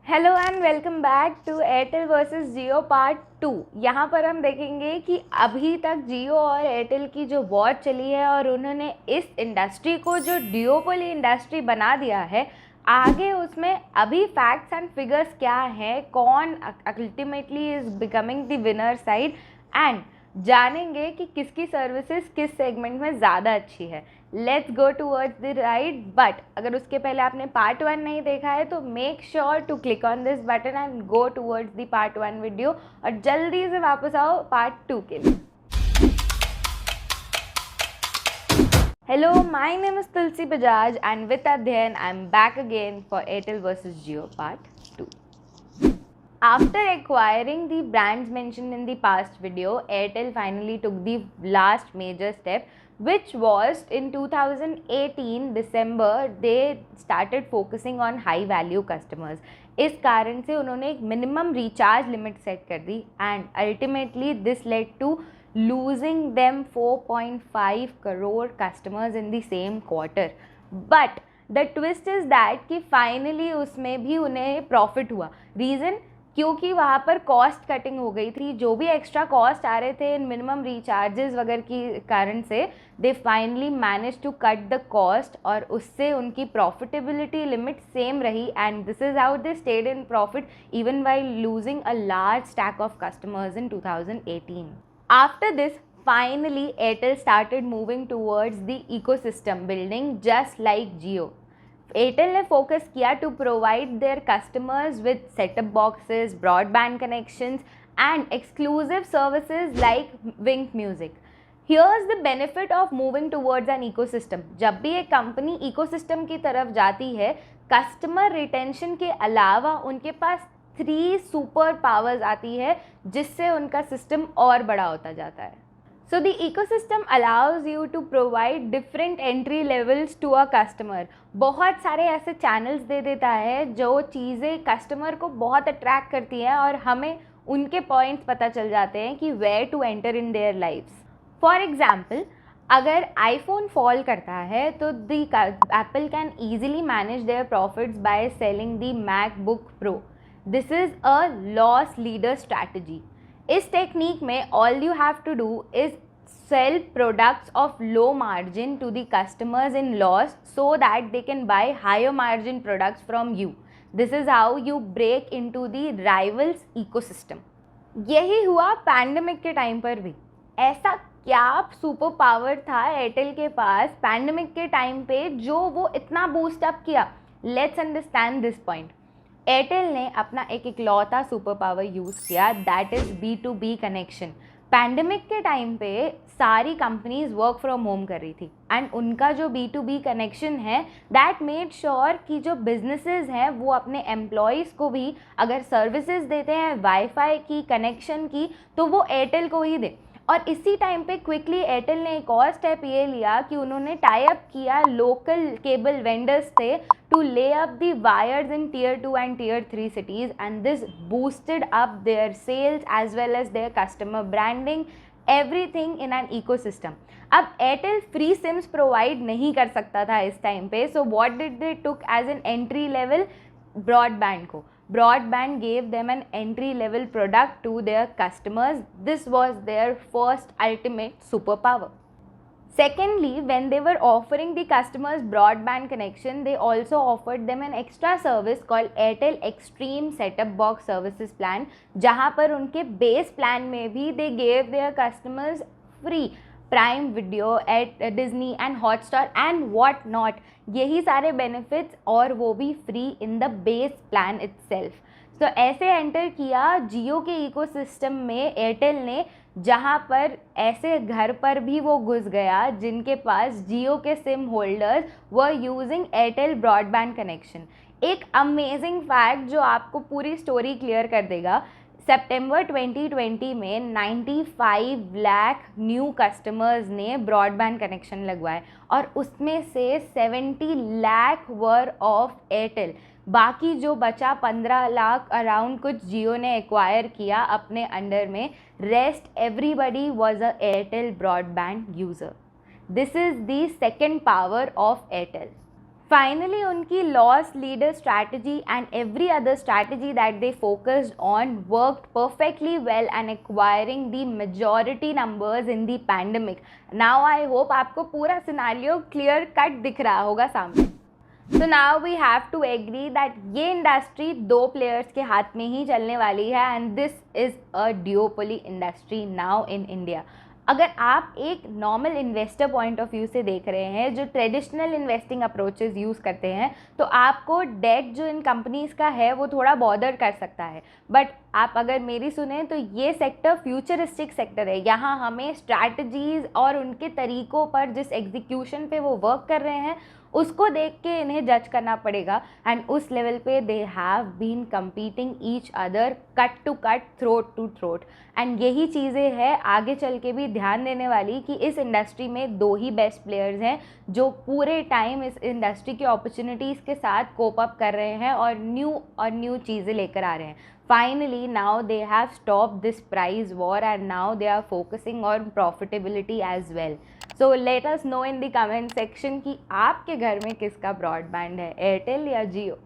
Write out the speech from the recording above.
Hello and welcome back to Airtel versus Jio part 2। यहाँ पर हम देखेंगे कि अभी तक जियो और एयरटेल की जो वॉर चली है और उन्होंने इस इंडस्ट्री को जो ड्यूओपोली इंडस्ट्री बना दिया है, आगे उसमें अभी फैक्ट्स एंड फिगर्स क्या हैं, कौन ultimately is becoming the winner side, and जानेंगे कि किसकी सर्विसेज किस सेगमेंट में ज़्यादा अच्छी है। Let's go towards the right. But अगर उसके पहले आपने पार्ट 1 नहीं देखा है तो make sure to click on this button and go towards the part 1 video और जल्दी से वापस आओ पार्ट 2 के लिए। Hello, my name is Tulsi Bajaj and with Adhyan I am back again for Airtel vs Jio part 2. After acquiring the brands mentioned in the past video, Airtel finally took the last major step, which was in 2018 December they started focusing on high value customers. इस कारण से उन्होंने एक minimum recharge limit set कर दी and ultimately this led to losing them 4.5 crore customers in the same quarter. But the twist is that कि finally उसमें भी उन्हें प्रॉफिट हुआ। रीज़न क्योंकि वहाँ पर कॉस्ट कटिंग हो गई थी, जो भी एक्स्ट्रा कॉस्ट आ रहे थे इन मिनिमम रिचार्जेस वगैरह की कारण से they finally manage to cut the cost और उससे उनकी प्रॉफिटेबिलिटी लिमिट सेम रही and this is how they stayed in profit even while losing a large stack of customers in 2018. After this, finally Airtel started moving towards the ecosystem building just like Jio. Airtel ने focus किया to provide their customers with set-top boxes, broadband connections and exclusive services like Wynk Music. Here's the benefit of moving towards an ecosystem. जब भी एक company ecosystem की तरफ जाती है, customer retention के अलावा उनके पास 3 सुपर पावर्स आती है जिससे उनका सिस्टम और बड़ा होता जाता है. So the ecosystem allows you to provide different entry levels to a customer. बहुत सारे ऐसे चैनल्स दे देता है जो चीज़ें कस्टमर को बहुत अट्रैक्ट करती हैं और हमें उनके पॉइंट्स पता चल जाते हैं कि where to enter in their lifes. For example, अगर आईफोन फॉल करता है तो the Apple can easily manage their profits by selling the MacBook Pro. This is a loss leader strategy. इस टेक्निक में all you have to do is sell products of low margin to the customers in loss so that they can buy higher margin products from you. This is how you break into the rivals ecosystem. यही हुआ pandemic के time पर भी. ऐसा क्या super power था Airtel के पास pandemic के टाइम पे जो वो इतना बूस्ट अप किया? Let's understand this point. Airtel ने अपना एक इकलौता सुपर पावर यूज़ किया, that is B2B connection. Pandemic के टाइम पे सारी कंपनीज वर्क फ्रॉम होम कर रही थी एंड उनका जो B2B कनेक्शन है दैट मेड श्योर कि जो बिजनेसेस हैं वो अपने एम्प्लॉयज़ को भी अगर सर्विसेज देते हैं वाईफाई की कनेक्शन की तो वो एयरटेल को ही दे. और इसी टाइम पे क्विकली एयरटेल ने एक और स्टेप ये लिया कि उन्होंने टाई अप किया लोकल केबल वेंडर्स से टू ले up the wires in Tier 2 and Tier 3 cities and this boosted up their sales as well as their customer branding, everything in an ecosystem. अब Airtel free sims provide नहीं कर सकता था इस time पे, so what did they took as an entry level? Broadband को. Broadband gave them an entry level product to their customers. This was their first ultimate superpower. Secondly, when they were offering the customers broadband connection, they also offered them an extra service called Airtel Xtreme Setup Box Services Plan, जहाँ पर उनके base plan में भी they gave their customers free prime video at Disney and Hotstar and what not. यही सारे benefits और वो भी free in the base plan itself. तो ऐसे एंटर किया जियो के इकोसिस्टम में एयरटेल ने, जहाँ पर ऐसे घर पर भी वो घुस गया जिनके पास जियो के SIM holders were using Airtel broadband connection. एक अमेजिंग फैक्ट जो आपको पूरी स्टोरी क्लियर कर देगा. सितंबर 2020 में 95 लाख न्यू कस्टमर्स ने ब्रॉडबैंड कनेक्शन लगवाए और उसमें से 70 लाख वर ऑफ एयरटेल. बाकी जो बचा 15 लाख अराउंड कुछ जियो ने एक्वायर किया अपने अंडर में. Rest everybody was a Airtel broadband user. This is the second power of Airtel. Finally, उनकी loss leader strategy and every other strategy that they focused on worked perfectly well and acquiring the majority numbers in the pandemic. Now I hope आपको पूरा scenario clear cut दिख रहा होगा सामने. So now we have to agree that ये industry दो players के हाथ में ही चलने वाली है and this is a duopoly industry now in India. अगर आप एक normal investor point of view से देख रहे हैं जो ट्रेडिशनल इन्वेस्टिंग अप्रोचेस यूज़ करते हैं तो आपको डेट जो इन कंपनीज़ का है वो थोड़ा बॉदर कर सकता है, बट आप अगर मेरी सुने तो ये सेक्टर फ्यूचरिस्टिक सेक्टर है. यहाँ हमें स्ट्रैटेजीज़ और उनके तरीक़ों पर जिस एग्जीक्यूशन पे वो वर्क कर रहे हैं उसको देख के इन्हें जज करना पड़ेगा. एंड उस लेवल पे they have been competing each other cut to cut, throat to throat. And यही चीज़ें हैं आगे चल के भी ध्यान देने वाली कि इस इंडस्ट्री में दो ही बेस्ट प्लेयर्स हैं जो पूरे टाइम इस इंडस्ट्री की अपॉर्चुनिटीज़ के साथ कोप अप कर रहे हैं और न्यू चीज़ें लेकर आ रहे हैं. Finally, now they have stopped this price war and now they are focusing on profitability as well. So let us know in the comment section कि आपके घर में किसका ब्रॉडबैंड है, एयरटेल या जियो.